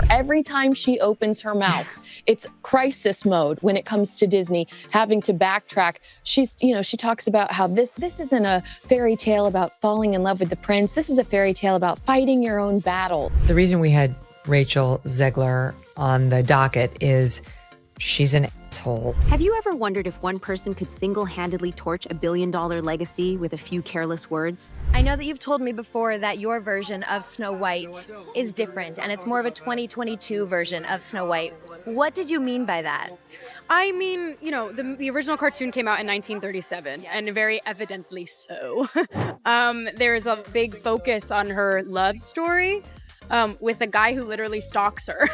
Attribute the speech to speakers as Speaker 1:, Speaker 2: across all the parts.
Speaker 1: Every time she opens her mouth, it's crisis mode when it comes to Disney, having to backtrack. She talks about how this isn't a fairy tale about falling in love with the prince. This is a fairy tale about fighting your own battle.
Speaker 2: The reason we had Rachel Zegler on the docket is she's an asshole.
Speaker 3: Have you ever wondered if one person could single-handedly torch a billion-dollar legacy with a few careless words?
Speaker 4: I know that you've told me before that your version of Snow White is different, and it's more of a 2022 version of Snow White. What did you mean by that?
Speaker 5: I mean, the original cartoon came out in 1937, and very evidently so. There's a big focus on her love story. With a guy who literally stalks her.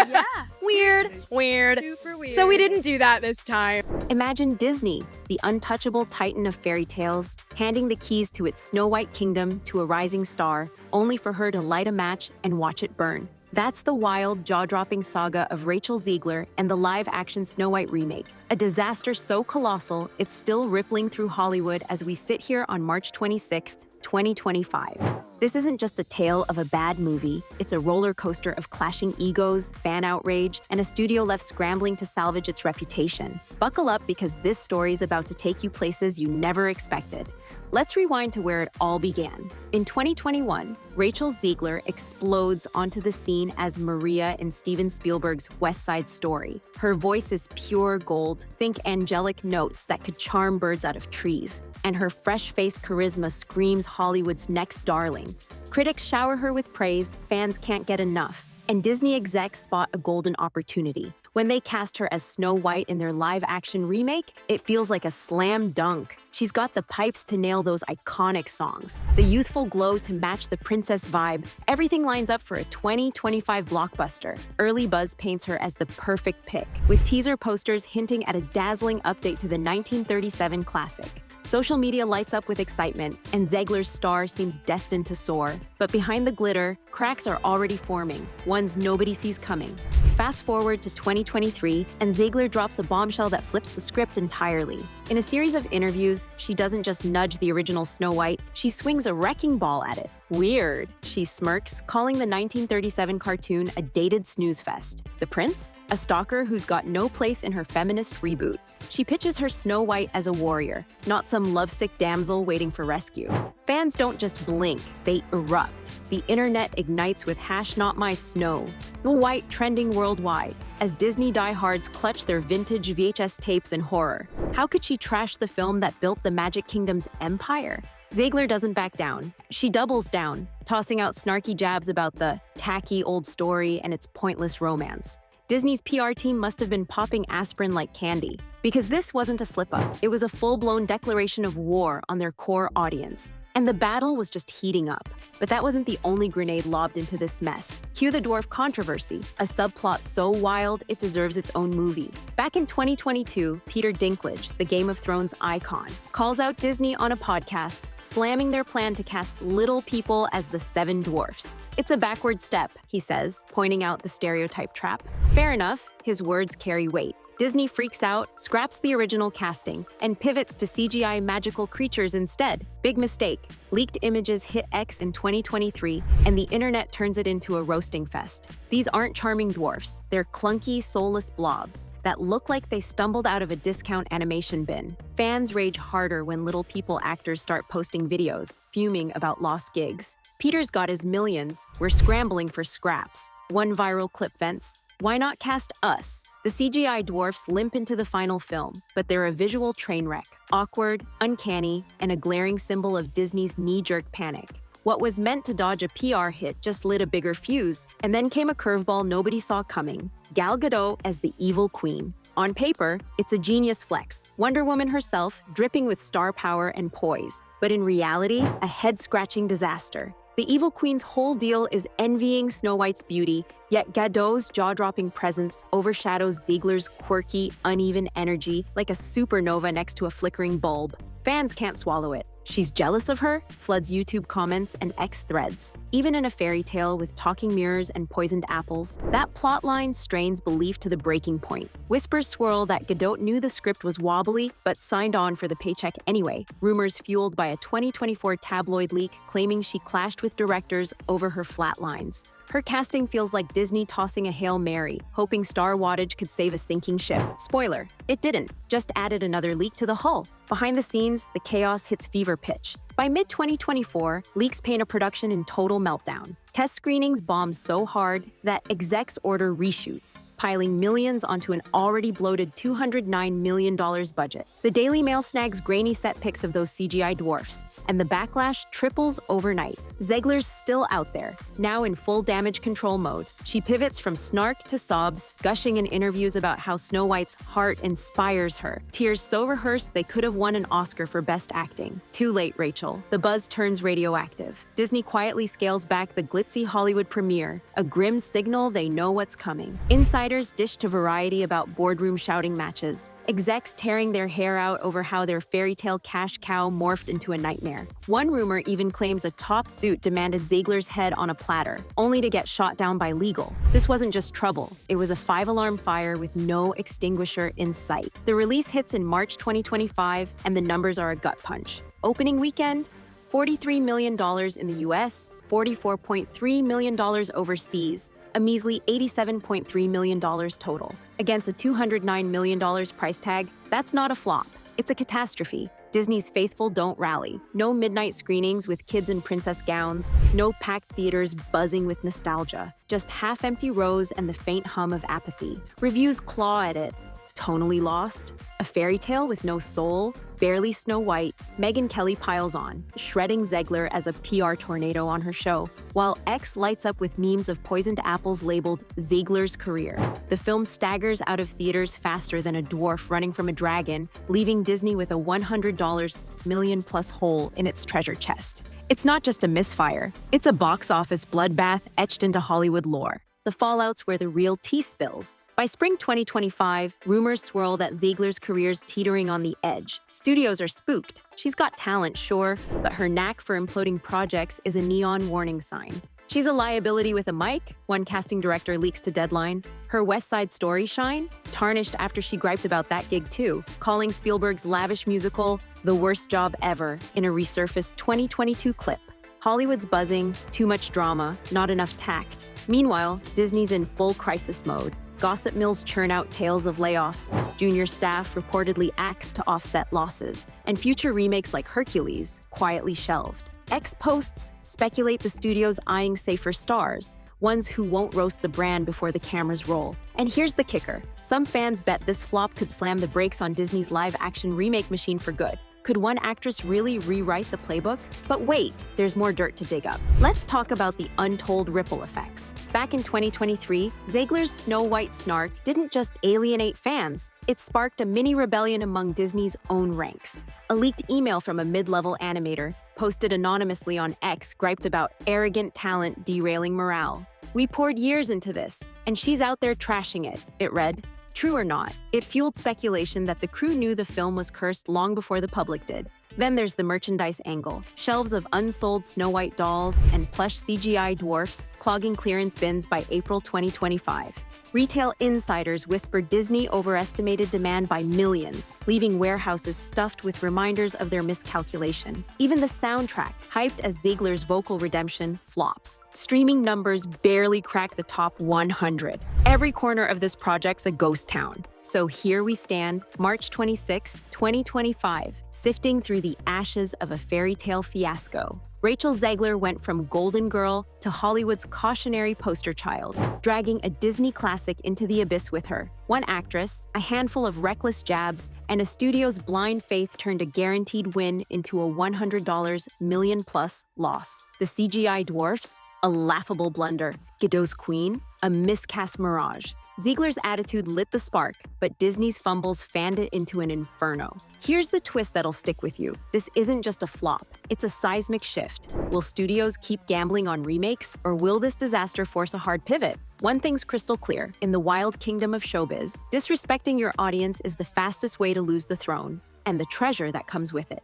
Speaker 4: Yeah.
Speaker 5: Weird.
Speaker 4: Super weird.
Speaker 5: So we didn't do that this time.
Speaker 3: Imagine Disney, the untouchable titan of fairy tales, handing the keys to its Snow White kingdom to a rising star, only for her to light a match and watch it burn. That's the wild, jaw-dropping saga of Rachel Zegler and the live-action Snow White remake, a disaster so colossal it's still rippling through Hollywood as we sit here on March 26th, 2025. This isn't just a tale of a bad movie, it's a roller coaster of clashing egos, fan outrage, and a studio left scrambling to salvage its reputation. Buckle up because this story is about to take you places you never expected. Let's rewind to where it all began. In 2021, Rachel Zegler explodes onto the scene as Maria in Steven Spielberg's West Side Story. Her voice is pure gold, think angelic notes that could charm birds out of trees. And her fresh-faced charisma screams Hollywood's next darling. Critics shower her with praise, fans can't get enough, and Disney execs spot a golden opportunity. When they cast her as Snow White in their live-action remake, it feels like a slam dunk. She's got the pipes to nail those iconic songs, the youthful glow to match the princess vibe. Everything lines up for a 2025 blockbuster. Early buzz paints her as the perfect pick, with teaser posters hinting at a dazzling update to the 1937 classic. Social media lights up with excitement, and Zegler's star seems destined to soar. But behind the glitter, cracks are already forming, ones nobody sees coming. Fast forward to 2023, and Zegler drops a bombshell that flips the script entirely. In a series of interviews, she doesn't just nudge the original Snow White, she swings a wrecking ball at it. Weird, she smirks, calling the 1937 cartoon a dated snooze fest. The prince? A stalker who's got no place in her feminist reboot. She pitches her Snow White as a warrior, not some lovesick damsel waiting for rescue. Fans don't just blink, they erupt. The internet ignites with #NotMySnow, Snow White trending worldwide, as Disney diehards clutch their vintage VHS tapes in horror. How could she trash the film that built the Magic Kingdom's empire? Zegler doesn't back down. She doubles down, tossing out snarky jabs about the tacky old story and its pointless romance. Disney's PR team must have been popping aspirin like candy, because this wasn't a slip-up. It was a full-blown declaration of war on their core audience. And the battle was just heating up. But that wasn't the only grenade lobbed into this mess. Cue the dwarf controversy, a subplot so wild it deserves its own movie. Back in 2022, Peter Dinklage, the Game of Thrones icon, calls out Disney on a podcast, slamming their plan to cast little people as the Seven Dwarfs. It's a backward step, he says, pointing out the stereotype trap. Fair enough, his words carry weight. Disney freaks out, scraps the original casting, and pivots to CGI magical creatures instead. Big mistake. Leaked images hit X in 2023, and the internet turns it into a roasting fest. These aren't charming dwarfs. They're clunky, soulless blobs that look like they stumbled out of a discount animation bin. Fans rage harder when little people actors start posting videos, fuming about lost gigs. Peter's got his millions. We're scrambling for scraps. One viral clip vents. Why not cast us? The CGI dwarfs limp into the final film, but they're a visual train wreck, awkward, uncanny, and a glaring symbol of Disney's knee-jerk panic. What was meant to dodge a PR hit just lit a bigger fuse, and then came a curveball nobody saw coming. Gal Gadot as the evil queen. On paper, it's a genius flex, Wonder Woman herself, dripping with star power and poise. But in reality, a head-scratching disaster. The evil queen's whole deal is envying Snow White's beauty, yet Gadot's jaw-dropping presence overshadows Zegler's quirky, uneven energy like a supernova next to a flickering bulb. Fans can't swallow it. She's jealous of her, floods YouTube comments and X threads. Even in a fairy tale with talking mirrors and poisoned apples, that plotline strains belief to the breaking point. Whispers swirl that Gadot knew the script was wobbly, but signed on for the paycheck anyway. Rumors fueled by a 2024 tabloid leak claiming she clashed with directors over her flat lines. Her casting feels like Disney tossing a Hail Mary, hoping star wattage could save a sinking ship. Spoiler, it didn't, just added another leak to the hull. Behind the scenes, the chaos hits fever pitch. By mid-2024, leaks paint a production in total meltdown. Test screenings bomb so hard that execs order reshoots, piling millions onto an already bloated $209 million budget. The Daily Mail snags grainy set pics of those CGI dwarfs, and the backlash triples overnight. Zegler's still out there, now in full damage control mode. She pivots from snark to sobs, gushing in interviews about how Snow White's heart inspires her. Tears so rehearsed they could have won an Oscar for Best Acting. Too late, Rachel. The buzz turns radioactive. Disney quietly scales back the glitzy Hollywood premiere, a grim signal they know what's coming. Insiders dish to Variety about boardroom shouting matches, execs tearing their hair out over how their fairy tale cash cow morphed into a nightmare. One rumor even claims a top suit demanded Zegler's head on a platter, only to get shot down by legal. This wasn't just trouble, it was a 5-alarm fire with no extinguisher in sight. The release hits in March 2025, and the numbers are a gut punch. Opening weekend, $43 million in the US, $44.3 million overseas, a measly $87.3 million total. Against a $209 million price tag, that's not a flop. It's a catastrophe. Disney's faithful don't rally. No midnight screenings with kids in princess gowns, no packed theaters buzzing with nostalgia, just half-empty rows and the faint hum of apathy. Reviews claw at it. Tonally lost, a fairy tale with no soul, barely Snow White, Megyn Kelly piles on, shredding Zegler as a PR tornado on her show, while X lights up with memes of poisoned apples labeled Zegler's career. The film staggers out of theaters faster than a dwarf running from a dragon, leaving Disney with a $100 million-plus hole in its treasure chest. It's not just a misfire, it's a box office bloodbath etched into Hollywood lore. The fallout's where the real tea spills. By spring 2025, rumors swirl that Zegler's career's teetering on the edge. Studios are spooked. She's got talent, sure, but her knack for imploding projects is a neon warning sign. She's a liability with a mic, one casting director leaks to Deadline. Her West Side Story shine? Tarnished after she griped about that gig too, calling Spielberg's lavish musical the worst job ever in a resurfaced 2022 clip. Hollywood's buzzing, too much drama, not enough tact. Meanwhile, Disney's in full crisis mode. Gossip mills churn out tales of layoffs, junior staff reportedly axed to offset losses, and future remakes like Hercules quietly shelved. Ex-posts speculate the studio's eyeing safer stars, ones who won't roast the brand before the cameras roll. And here's the kicker. Some fans bet this flop could slam the brakes on Disney's live-action remake machine for good. Could one actress really rewrite the playbook? But wait, there's more dirt to dig up. Let's talk about the untold ripple effects. Back in 2023, Zegler's Snow White snark didn't just alienate fans, it sparked a mini rebellion among Disney's own ranks. A leaked email from a mid-level animator, posted anonymously on X, griped about arrogant talent derailing morale. "We poured years into this, and she's out there trashing it," it read. True or not, it fueled speculation that the crew knew the film was cursed long before the public did. Then there's the merchandise angle. Shelves of unsold Snow White dolls and plush CGI dwarfs clogging clearance bins by April 2025. Retail insiders whisper Disney overestimated demand by millions, leaving warehouses stuffed with reminders of their miscalculation. Even the soundtrack, hyped as Zegler's vocal redemption, flops. Streaming numbers barely crack the top 100. Every corner of this project's a ghost town. So here we stand, March 26, 2025, sifting through the ashes of a fairy tale fiasco. Rachel Zegler went from Golden Girl to Hollywood's cautionary poster child, dragging a Disney classic into the abyss with her. One actress, a handful of reckless jabs, and a studio's blind faith turned a guaranteed win into a $100 million-plus loss. The CGI dwarfs? A laughable blunder. Godot's Queen? A miscast mirage. Zegler's attitude lit the spark, but Disney's fumbles fanned it into an inferno. Here's the twist that'll stick with you. This isn't just a flop, it's a seismic shift. Will studios keep gambling on remakes, or will this disaster force a hard pivot? One thing's crystal clear. In the wild kingdom of showbiz, disrespecting your audience is the fastest way to lose the throne, and the treasure that comes with it.